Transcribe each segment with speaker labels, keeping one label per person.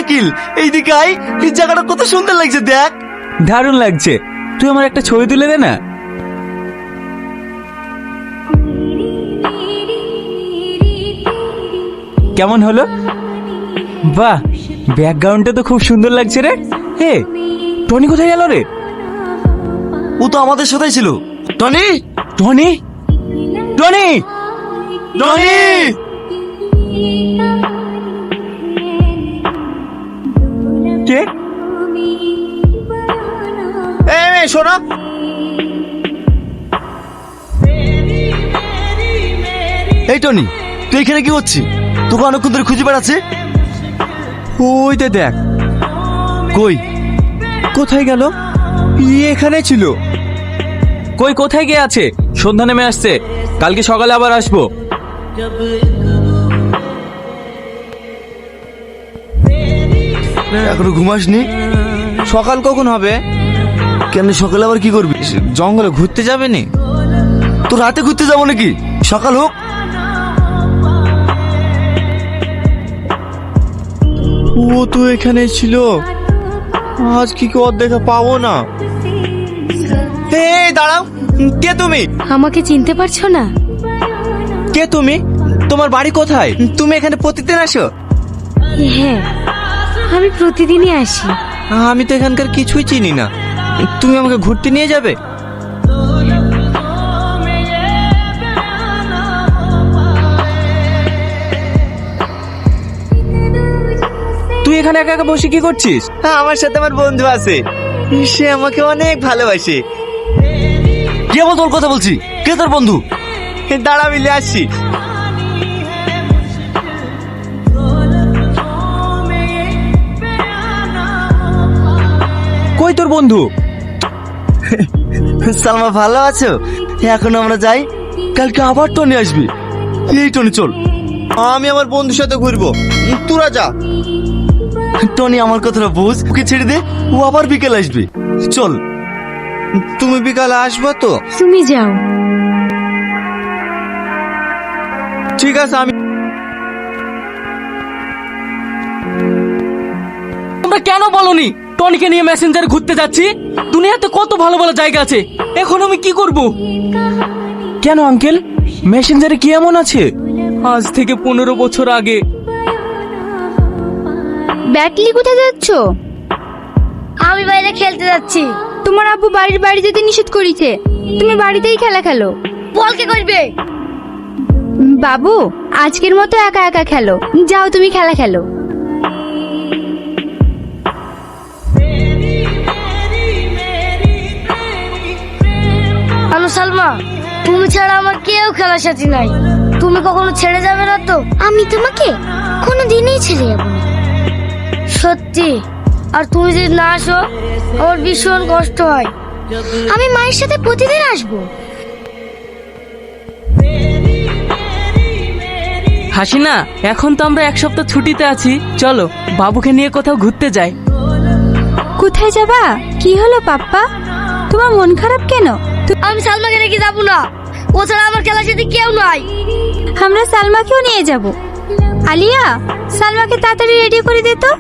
Speaker 1: আকিল, এইদিকে আয়, এই জায়গাটা কত সুন্দর লাগছে দেখ।
Speaker 2: দারুণ লাগছে। তুই আমার একটা ছবি তুলে দে না। কেমন হলো? বাহ, ব্যাকগ্রাউন্ডটা তো খুব সুন্দর লাগছে রে। হে, টনি কোথায় গেল রে?
Speaker 1: ও তো আমাদের সাথেই ছিল। টনি,
Speaker 2: টনি, টনি,
Speaker 1: টনি,
Speaker 2: কে?
Speaker 1: এই মেয়ে শোনো। এই টনি, তুই এখানে কি করছিস? তোকে অনেকক্ষণ ধরে খুঁজে বেড়াচ্ছে।
Speaker 2: ওইটা দেখ।
Speaker 1: কই?
Speaker 2: কোথায় গেল? এখানে ছিল। কই কোথায় গিয়ে আছে? সন্ধ্যা নেমে আসছে, কালকে সকালে আবার আসবো।
Speaker 1: এখনো ঘুমাসনি?
Speaker 3: সকাল কখন হবে?
Speaker 1: কেন সকালে আবার কি করবি?
Speaker 3: জঙ্গলে ঘুরতে যাবে নি?
Speaker 1: তো রাতে ঘুরতে যাবো নাকি? সকাল হোক।
Speaker 3: ও তো এখানে ছিল, আজ কি ওর দেখা পাবো না। এই দাঁড়াও, কে তুমি?
Speaker 4: আমাকে চিনতে পারছো না?
Speaker 3: কে তুমি? তোমার বাড়ি কোথায়? তুমি এখানে প্রতিদিন আসো?
Speaker 4: হ্যাঁ, আমি প্রতিদিনই আসি।
Speaker 3: আমি তো এখানকার কিছুই চিনি না, তুমি আমাকে ঘুরতে নিয়ে যাবে?
Speaker 2: তুই এখানে একা একা বসে কি করছিস?
Speaker 3: আমার সাথে আমার বন্ধু আছে, সে আমাকে অনেক ভালোবাসে।
Speaker 1: কে বল তোর কথা বলছি? কে তোর বন্ধু?
Speaker 3: দাঁড়া, মিলে আসছি।
Speaker 2: কই তোর বন্ধু?
Speaker 1: সালমা ভালো আছো? এখন আমরা যাই, কালকে আবার টনি আসবি। এই টনি চল।
Speaker 3: আমি আমার বন্ধুর সাথে ঘুরবো, তোরা যা।
Speaker 1: টনি আমার কথাটা বুঝ, ওকে ছেড়ে দে, ও আবার বিকেল আসবে। চল।
Speaker 3: তুমি বিকালে আসবে তো?
Speaker 4: তুমি যাও।
Speaker 3: ঠিক আছে। আমি
Speaker 2: তোমরা কেন বলনি টনিকে নিয়ে মেসেঞ্জারে ঘুরতে যাচ্ছি? দুনিয়াতে কত ভালো ভালো জায়গা আছে, এখন আমি কি করব? কেন আঙ্কেল, মেসেঞ্জারে কি এমন আছে? আজ থেকে 15 বছর আগে।
Speaker 4: ব্যাটলি কোথায় যাচ্ছ? আমি বাইরে খেলতে যাচ্ছি। তোমার আব্বু বাড়ি যেতে নিষেধ করেছে, তুমি বাড়িতেই খেলা খেলো। বল কে করবে? বাবু, আজকের মতো একা একা খেলো, যাও তুমি খেলা খেলো।
Speaker 5: আনো সালমা, তুমি ছাড়া আমার কেউ খেলার সাথী নাই। তুমি কখনো ছেড়ে যাবে না তো?
Speaker 4: আমি তোমাকে কোনোদিনই ছেড়ে যাবো না।
Speaker 5: সত্যি? আর তুমি যদি না আসো, আমার ভীষণ কষ্ট হয়।
Speaker 4: আমি মায়ের সাথে প্রতিদিন আসবো।
Speaker 2: হাসিনা, এখন তো আমরা এক সপ্তাহ ছুটিতে আছি, চলো বাবুকে নিয়ে কোথাও ঘুরতে যাই।
Speaker 4: কোথায় যাবা? কি হলো পাপ্পা, তোমার মন খারাপ কেন?
Speaker 5: আমি সালমাকে রেখে যাবো না, ও ছাড়া আমার খেলার সাথে কেউ নাই।
Speaker 4: আমরা সালমাকেও নিয়ে যাব। আলিয়া, সালমাকে তাড়াতাড়ি রেডি করে দে তো।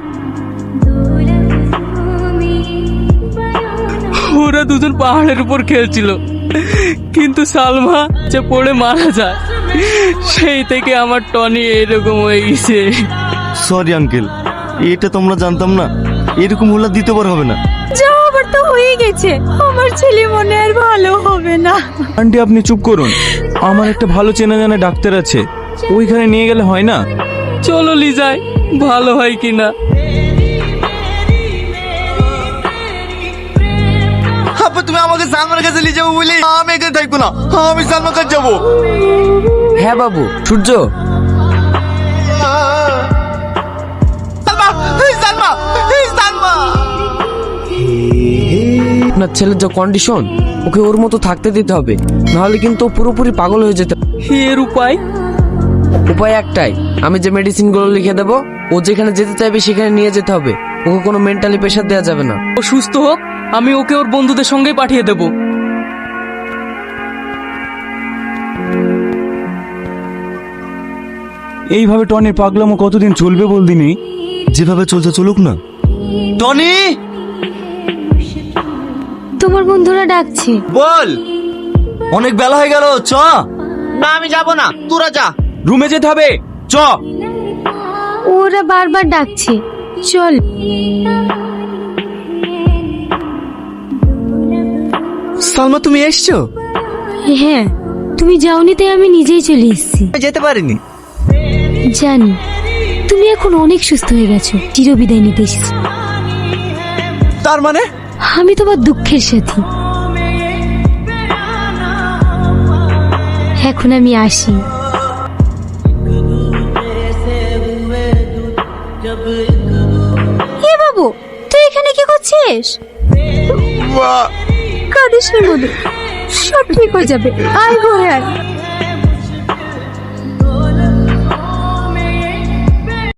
Speaker 2: ওরা দুজন পাহাড়ের উপর খেলছিল, কিন্তু সালমা যে পড়ে মারা যায়, সেই থেকে আমার টনি এরকম হয়ে গেছে।
Speaker 1: সরি আঙ্কেল, এটা তোমরা জানতাম না। এরকম হলে দ্বিতীয়বার হবে না।
Speaker 4: যা আবার তো হয়ে গেছে, আমার ছেলে মনে আর ভালো হবে না।
Speaker 2: আন্টি আপনি চুপ করুন, আমার একটা ভালো চেনা জানা ডাক্তার আছে, ওইখানে নিয়ে গেলে হয় না? চলো লিজাই, ভালো হয় কিনা।
Speaker 1: আপা তুমি আমাকে সালমার কাছে নিয়ে যাবো বলি আমি এখানে থাকবো না, আমি সালমার কাছে যাবো।
Speaker 2: হ্যাঁ বাবু। সূর্য,
Speaker 1: সালমা, সালমা, সালমা।
Speaker 6: আপনার ছেলের যা কন্ডিশন, ওকে ওর মতো থাকতে দিতে হবে, নাহলে কিন্তু ও পুরোপুরি পাগল হয়ে যেতে।
Speaker 2: এর উপায়?
Speaker 6: উপায় একটাই, আমি যে মেডিসিনগুলো লিখে দেবো, ও যেখানে যেতে চাইবে সেখানে নিয়ে যেতে হবে। ওকে কোনো মেন্টালি প্রেশার দেওয়া যাবে না।
Speaker 2: ও সুস্থ হোক, আমি ওকে ওর বন্ধুদের সঙ্গেই পাঠিয়ে দেব।
Speaker 7: এইভাবে টনির পাগলামো কতদিন চলবে বলদিনি?
Speaker 1: যেভাবে চলছে চলুক না। টনি,
Speaker 5: তোমার বন্ধুরা ডাকছে।
Speaker 1: বল। অনেক বেলা হয়ে গেল, চ।
Speaker 3: না আমি যাব না, তোরা যা।
Speaker 2: রুমে যেতে হবে, চ।
Speaker 5: ওরা বারবার ডাকছে, চল।
Speaker 3: সালমা তুমি এসছো?
Speaker 5: হ্যাঁ, তুমি যাওনি তাই আমি নিজেই চলে এসেছি।
Speaker 3: যেতে পারিনি।
Speaker 5: জানি তুমি এখন অনেক সুস্থ হয়ে গেছো, চিরবিদায় নিতে এসেছি।
Speaker 3: তার মানে?
Speaker 5: আমি তোমার দুঃখের সাথী। এখন আমি আসি। এ বাবু, তুই এখানে কি করছিস? কাঁদিস না বধু, সব ঠিক হয়ে যাবে। আয় ঘরে আয়।